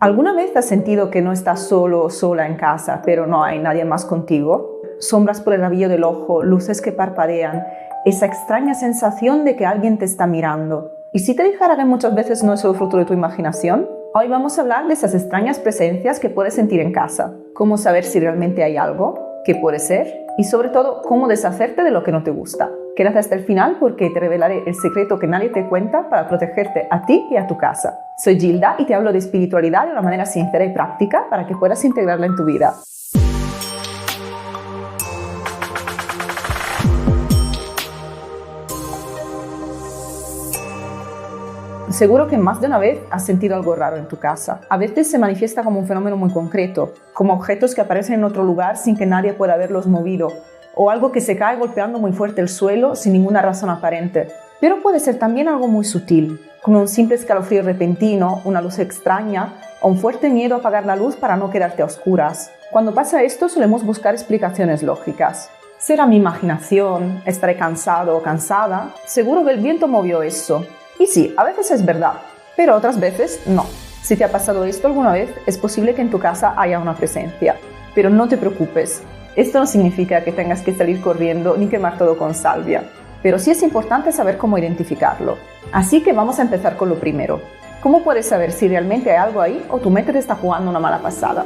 ¿Alguna vez has sentido que no estás solo o sola en casa, pero no hay nadie más contigo? Sombras por el rabillo del ojo, luces que parpadean, esa extraña sensación de que alguien te está mirando. ¿Y si te dijera que muchas veces no es solo fruto de tu imaginación? Hoy vamos a hablar de esas extrañas presencias que puedes sentir en casa. Cómo saber si realmente hay algo, qué puede ser y sobre todo cómo deshacerte de lo que no te gusta. Quédate hasta el final porque te revelaré el secreto que nadie te cuenta para protegerte a ti y a tu casa. Soy Gilda y te hablo de espiritualidad de una manera sincera y práctica para que puedas integrarla en tu vida. Seguro que más de una vez has sentido algo raro en tu casa. A veces se manifiesta como un fenómeno muy concreto, como objetos que aparecen en otro lugar sin que nadie pueda haberlos movido, o algo que se cae golpeando muy fuerte el suelo sin ninguna razón aparente. Pero puede ser también algo muy sutil, como un simple escalofrío repentino, una luz extraña, o un fuerte miedo a apagar la luz para no quedarte a oscuras. Cuando pasa esto solemos buscar explicaciones lógicas. ¿Será mi imaginación? ¿Estaré cansado o cansada? Seguro que el viento movió eso. Y sí, a veces es verdad, pero otras veces no. Si te ha pasado esto alguna vez, es posible que en tu casa haya una presencia. Pero no te preocupes, esto no significa que tengas que salir corriendo ni quemar todo con salvia. Pero sí es importante saber cómo identificarlo. Así que vamos a empezar con lo primero. ¿Cómo puedes saber si realmente hay algo ahí o tu mente te está jugando una mala pasada?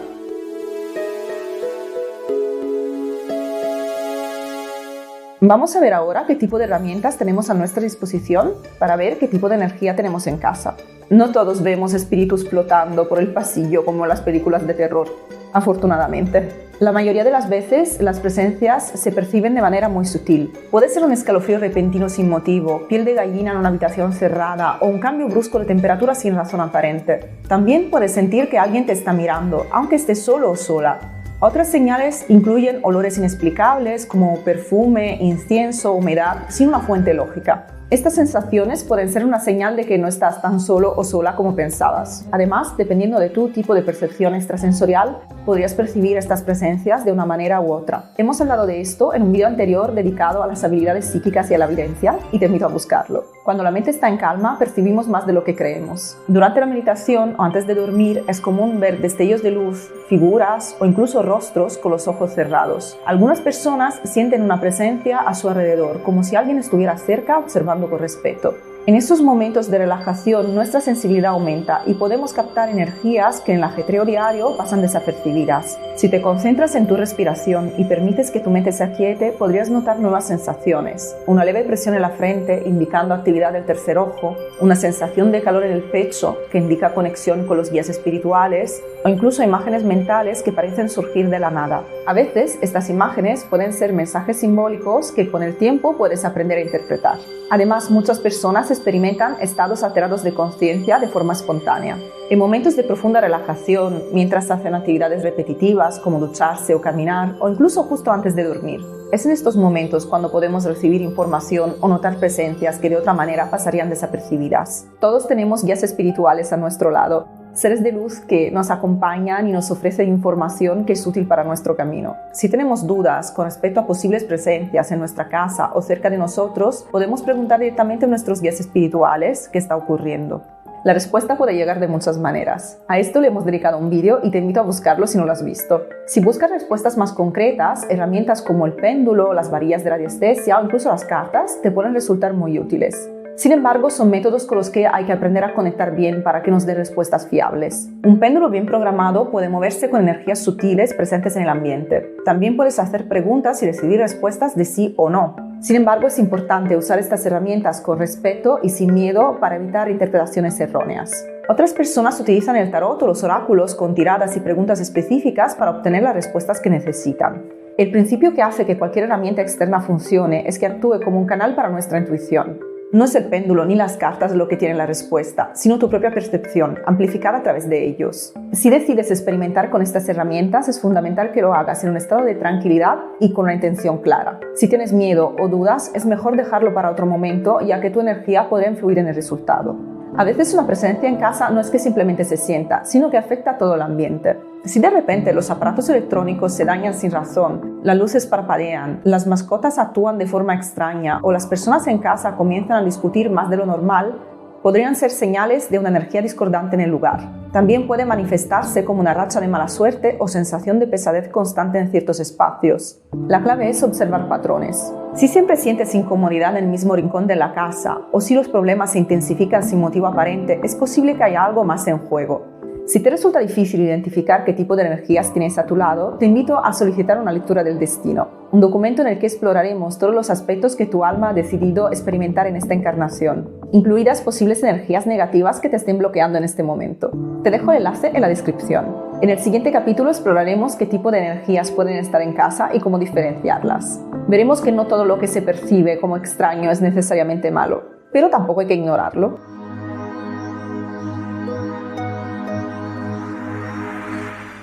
Vamos a ver ahora qué tipo de herramientas tenemos a nuestra disposición para ver qué tipo de energía tenemos en casa. No todos vemos espíritus flotando por el pasillo como en las películas de terror, afortunadamente. La mayoría de las veces las presencias se perciben de manera muy sutil. Puede ser un escalofrío repentino sin motivo, piel de gallina en una habitación cerrada o un cambio brusco de temperatura sin razón aparente. También puedes sentir que alguien te está mirando, aunque estés solo o sola. Otras señales incluyen olores inexplicables como perfume, incienso, humedad, sin una fuente lógica. Estas sensaciones pueden ser una señal de que no estás tan solo o sola como pensabas. Además, dependiendo de tu tipo de percepción extrasensorial, podrías percibir estas presencias de una manera u otra. Hemos hablado de esto en un video anterior dedicado a las habilidades psíquicas y a la evidencia, y te invito a buscarlo. Cuando la mente está en calma, percibimos más de lo que creemos. Durante la meditación o antes de dormir, es común ver destellos de luz, figuras o incluso rostros con los ojos cerrados. Algunas personas sienten una presencia a su alrededor, como si alguien estuviera cerca observando con respeto. En estos momentos de relajación, nuestra sensibilidad aumenta y podemos captar energías que en el ajetreo diario pasan desapercibidas. Si te concentras en tu respiración y permites que tu mente se aquiete, podrías notar nuevas sensaciones. Una leve presión en la frente, indicando actividad del tercer ojo, una sensación de calor en el pecho, que indica conexión con los guías espirituales, o incluso imágenes mentales que parecen surgir de la nada. A veces, estas imágenes pueden ser mensajes simbólicos que con el tiempo puedes aprender a interpretar. Además, muchas personas experimentan estados alterados de conciencia de forma espontánea. En momentos de profunda relajación, mientras hacen actividades repetitivas como ducharse o caminar, o incluso justo antes de dormir. Es en estos momentos cuando podemos recibir información o notar presencias que de otra manera pasarían desapercibidas. Todos tenemos guías espirituales a nuestro lado, seres de luz que nos acompañan y nos ofrecen información que es útil para nuestro camino. Si tenemos dudas con respecto a posibles presencias en nuestra casa o cerca de nosotros, podemos preguntar directamente a nuestros guías espirituales qué está ocurriendo. La respuesta puede llegar de muchas maneras. A esto le hemos dedicado un vídeo y te invito a buscarlo si no lo has visto. Si buscas respuestas más concretas, herramientas como el péndulo, las varillas de radiestesia o incluso las cartas te pueden resultar muy útiles. Sin embargo, son métodos con los que hay que aprender a conectar bien para que nos dé respuestas fiables. Un péndulo bien programado puede moverse con energías sutiles presentes en el ambiente. También puedes hacer preguntas y recibir respuestas de sí o no. Sin embargo, es importante usar estas herramientas con respeto y sin miedo para evitar interpretaciones erróneas. Otras personas utilizan el tarot o los oráculos con tiradas y preguntas específicas para obtener las respuestas que necesitan. El principio que hace que cualquier herramienta externa funcione es que actúe como un canal para nuestra intuición. No es el péndulo ni las cartas lo que tienen la respuesta, sino tu propia percepción, amplificada a través de ellos. Si decides experimentar con estas herramientas, es fundamental que lo hagas en un estado de tranquilidad y con una intención clara. Si tienes miedo o dudas, es mejor dejarlo para otro momento, ya que tu energía podrá influir en el resultado. A veces una presencia en casa no es que simplemente se sienta, sino que afecta a todo el ambiente. Si de repente los aparatos electrónicos se dañan sin razón, las luces parpadean, las mascotas actúan de forma extraña o las personas en casa comienzan a discutir más de lo normal, podrían ser señales de una energía discordante en el lugar. También puede manifestarse como una racha de mala suerte o sensación de pesadez constante en ciertos espacios. La clave es observar patrones. Si siempre sientes incomodidad en el mismo rincón de la casa o si los problemas se intensifican sin motivo aparente, es posible que haya algo más en juego. Si te resulta difícil identificar qué tipo de energías tienes a tu lado, te invito a solicitar una lectura del destino, un documento en el que exploraremos todos los aspectos que tu alma ha decidido experimentar en esta encarnación, incluidas posibles energías negativas que te estén bloqueando en este momento. Te dejo el enlace en la descripción. En el siguiente capítulo exploraremos qué tipo de energías pueden estar en casa y cómo diferenciarlas. Veremos que no todo lo que se percibe como extraño es necesariamente malo, pero tampoco hay que ignorarlo.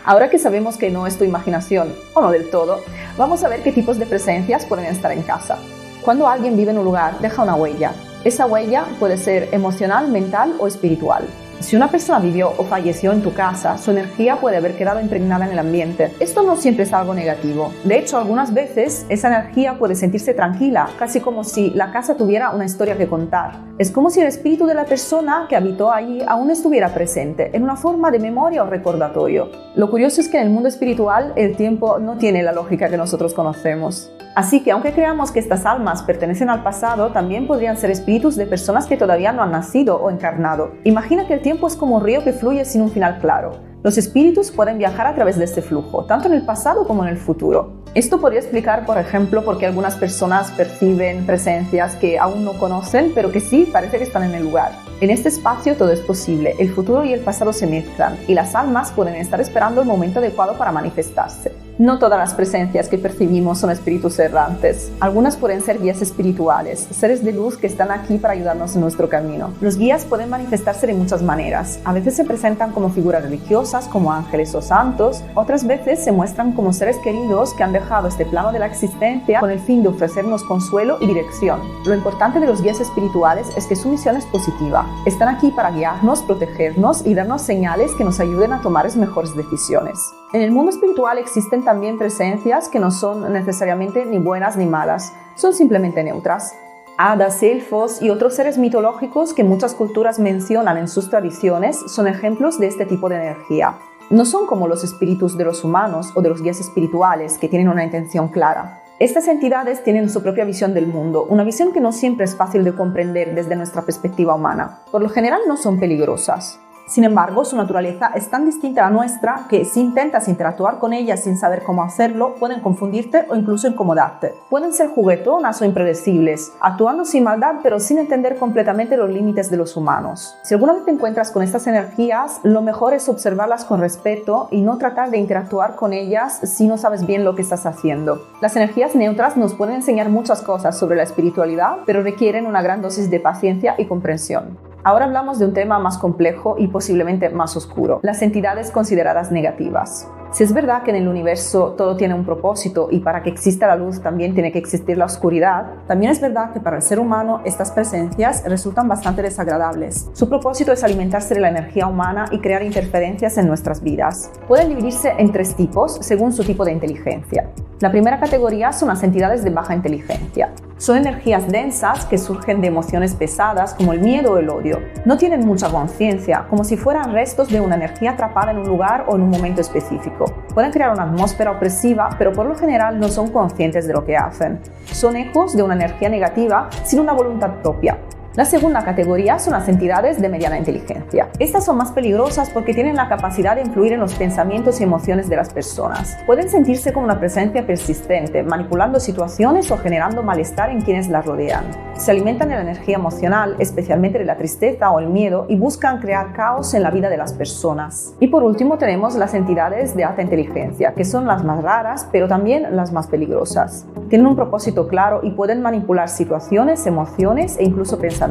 Ahora que sabemos que no es tu imaginación, o no del todo, vamos a ver qué tipos de presencias pueden estar en casa. Cuando alguien vive en un lugar, deja una huella. Esa huella puede ser emocional, mental o espiritual. Si una persona vivió o falleció en tu casa, su energía puede haber quedado impregnada en el ambiente. Esto no siempre es algo negativo. De hecho, algunas veces esa energía puede sentirse tranquila, casi como si la casa tuviera una historia que contar. Es como si el espíritu de la persona que habitó allí aún estuviera presente, en una forma de memoria o recordatorio. Lo curioso es que en el mundo espiritual el tiempo no tiene la lógica que nosotros conocemos. Así que aunque creamos que estas almas pertenecen al pasado, también podrían ser espíritus de personas que todavía no han nacido o encarnado. Imagina que el tiempo es como un río que fluye sin un final claro. Los espíritus pueden viajar a través de este flujo, tanto en el pasado como en el futuro. Esto podría explicar, por ejemplo, por qué algunas personas perciben presencias que aún no conocen, pero que sí parece que están en el lugar. En este espacio todo es posible, el futuro y el pasado se mezclan, y las almas pueden estar esperando el momento adecuado para manifestarse. No todas las presencias que percibimos son espíritus errantes. Algunas pueden ser guías espirituales, seres de luz que están aquí para ayudarnos en nuestro camino. Los guías pueden manifestarse de muchas maneras. A veces se presentan como figuras religiosas, como ángeles o santos. Otras veces se muestran como seres queridos que han dejado este plano de la existencia con el fin de ofrecernos consuelo y dirección. Lo importante de los guías espirituales es que su misión es positiva. Están aquí para guiarnos, protegernos y darnos señales que nos ayuden a tomar mejores decisiones. En el mundo espiritual existen también presencias que no son necesariamente ni buenas ni malas, son simplemente neutras. Hadas, elfos y otros seres mitológicos que muchas culturas mencionan en sus tradiciones son ejemplos de este tipo de energía. No son como los espíritus de los humanos o de los guías espirituales que tienen una intención clara. Estas entidades tienen su propia visión del mundo, una visión que no siempre es fácil de comprender desde nuestra perspectiva humana. Por lo general no son peligrosas. Sin embargo, su naturaleza es tan distinta a la nuestra que si intentas interactuar con ellas sin saber cómo hacerlo, pueden confundirte o incluso incomodarte. Pueden ser juguetonas o impredecibles, actuando sin maldad pero sin entender completamente los límites de los humanos. Si alguna vez te encuentras con estas energías, lo mejor es observarlas con respeto y no tratar de interactuar con ellas si no sabes bien lo que estás haciendo. Las energías neutras nos pueden enseñar muchas cosas sobre la espiritualidad, pero requieren una gran dosis de paciencia y comprensión. Ahora hablamos de un tema más complejo y posiblemente más oscuro, las entidades consideradas negativas. Si es verdad que en el universo todo tiene un propósito y para que exista la luz también tiene que existir la oscuridad, también es verdad que para el ser humano estas presencias resultan bastante desagradables. Su propósito es alimentarse de la energía humana y crear interferencias en nuestras vidas. Pueden dividirse en tres tipos según su tipo de inteligencia. La primera categoría son las entidades de baja inteligencia. Son energías densas que surgen de emociones pesadas como el miedo o el odio. No tienen mucha conciencia, como si fueran restos de una energía atrapada en un lugar o en un momento específico. Pueden crear una atmósfera opresiva, pero por lo general no son conscientes de lo que hacen. Son ecos de una energía negativa sin una voluntad propia. La segunda categoría son las entidades de mediana inteligencia. Estas son más peligrosas porque tienen la capacidad de influir en los pensamientos y emociones de las personas. Pueden sentirse como una presencia persistente, manipulando situaciones o generando malestar en quienes las rodean. Se alimentan de la energía emocional, especialmente de la tristeza o el miedo, y buscan crear caos en la vida de las personas. Y por último tenemos las entidades de alta inteligencia, que son las más raras, pero también las más peligrosas. Tienen un propósito claro y pueden manipular situaciones, emociones e incluso pensamientos.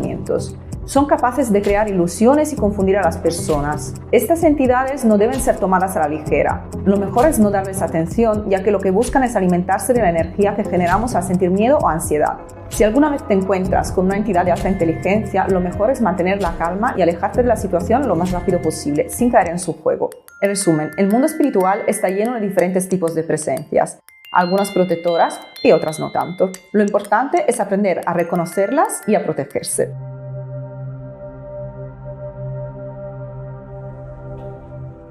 Son capaces de crear ilusiones y confundir a las personas. Estas entidades no deben ser tomadas a la ligera. Lo mejor es no darles atención, ya que lo que buscan es alimentarse de la energía que generamos al sentir miedo o ansiedad. Si alguna vez te encuentras con una entidad de alta inteligencia, lo mejor es mantener la calma y alejarte de la situación lo más rápido posible, sin caer en su juego. En resumen, el mundo espiritual está lleno de diferentes tipos de presencias. Algunas protectoras y otras no tanto. Lo importante es aprender a reconocerlas y a protegerse.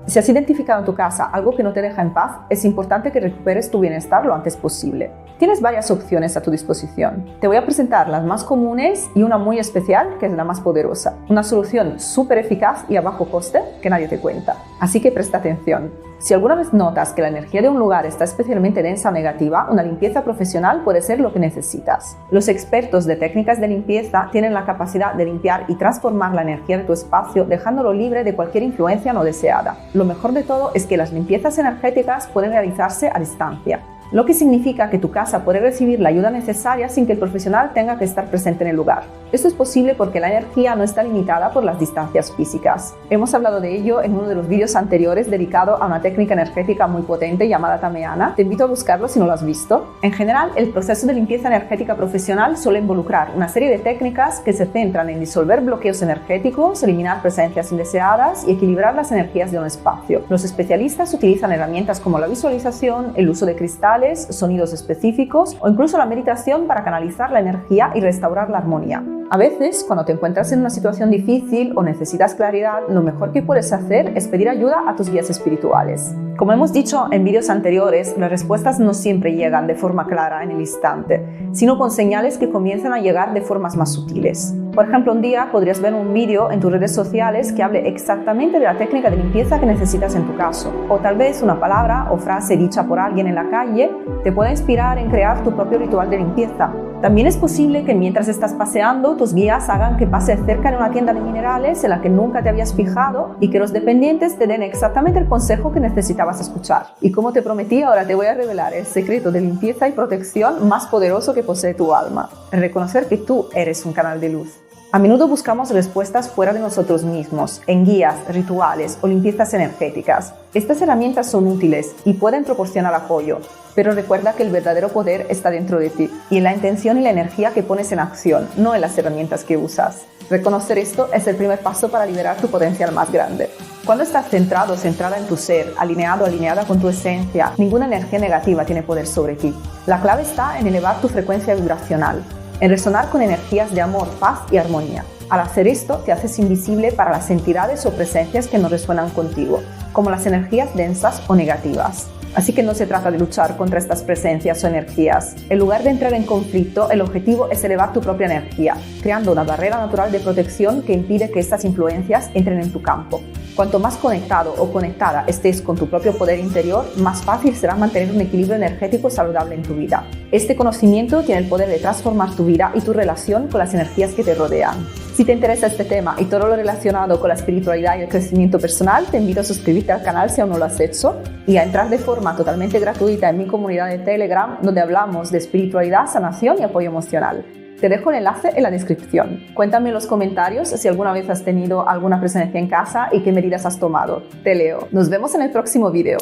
Si has identificado en tu casa algo que no te deja en paz, es importante que recuperes tu bienestar lo antes posible. Tienes varias opciones a tu disposición. Te voy a presentar las más comunes y una muy especial, que es la más poderosa. Una solución súper eficaz y a bajo coste que nadie te cuenta. Así que presta atención. Si alguna vez notas que la energía de un lugar está especialmente densa o negativa, una limpieza profesional puede ser lo que necesitas. Los expertos de técnicas de limpieza tienen la capacidad de limpiar y transformar la energía de tu espacio, dejándolo libre de cualquier influencia no deseada. Lo mejor de todo es que las limpiezas energéticas pueden realizarse a distancia, lo que significa que tu casa puede recibir la ayuda necesaria sin que el profesional tenga que estar presente en el lugar. Esto es posible porque la energía no está limitada por las distancias físicas. Hemos hablado de ello en uno de los vídeos anteriores dedicado a una técnica energética muy potente llamada Tameana. Te invito a buscarlo si no lo has visto. En general, el proceso de limpieza energética profesional suele involucrar una serie de técnicas que se centran en disolver bloqueos energéticos, eliminar presencias indeseadas y equilibrar las energías de un espacio. Los especialistas utilizan herramientas como la visualización, el uso de cristales, sonidos específicos o incluso la meditación para canalizar la energía y restaurar la armonía. A veces, cuando te encuentras en una situación difícil o necesitas claridad, lo mejor que puedes hacer es pedir ayuda a tus guías espirituales. Como hemos dicho en vídeos anteriores, las respuestas no siempre llegan de forma clara en el instante, sino con señales que comienzan a llegar de formas más sutiles. Por ejemplo, un día podrías ver un vídeo en tus redes sociales que hable exactamente de la técnica de limpieza que necesitas en tu caso. O tal vez una palabra o frase dicha por alguien en la calle te pueda inspirar en crear tu propio ritual de limpieza. También es posible que mientras estás paseando, tus guías hagan que pases cerca de una tienda de minerales en la que nunca te habías fijado y que los dependientes te den exactamente el consejo que necesitabas escuchar. Y como te prometí, ahora te voy a revelar el secreto de limpieza y protección más poderoso que posee tu alma: reconocer que tú eres un canal de luz. A menudo buscamos respuestas fuera de nosotros mismos, en guías, rituales o limpiezas energéticas. Estas herramientas son útiles y pueden proporcionar apoyo, pero recuerda que el verdadero poder está dentro de ti y en la intención y la energía que pones en acción, no en las herramientas que usas. Reconocer esto es el primer paso para liberar tu potencial más grande. Cuando estás centrado o centrada en tu ser, alineado o alineada con tu esencia, ninguna energía negativa tiene poder sobre ti. La clave está en elevar tu frecuencia vibracional, en resonar con energías de amor, paz y armonía. Al hacer esto, te haces invisible para las entidades o presencias que no resuenan contigo, como las energías densas o negativas. Así que no se trata de luchar contra estas presencias o energías. En lugar de entrar en conflicto, el objetivo es elevar tu propia energía, creando una barrera natural de protección que impide que estas influencias entren en tu campo. Cuanto más conectado o conectada estés con tu propio poder interior, más fácil será mantener un equilibrio energético saludable en tu vida. Este conocimiento tiene el poder de transformar tu vida y tu relación con las energías que te rodean. Si te interesa este tema y todo lo relacionado con la espiritualidad y el crecimiento personal, te invito a suscribirte al canal si aún no lo has hecho y a entrar de forma totalmente gratuita en mi comunidad de Telegram, donde hablamos de espiritualidad, sanación y apoyo emocional. Te dejo el enlace en la descripción. Cuéntame en los comentarios si alguna vez has tenido alguna presencia en casa y qué medidas has tomado. Te leo. Nos vemos en el próximo vídeo.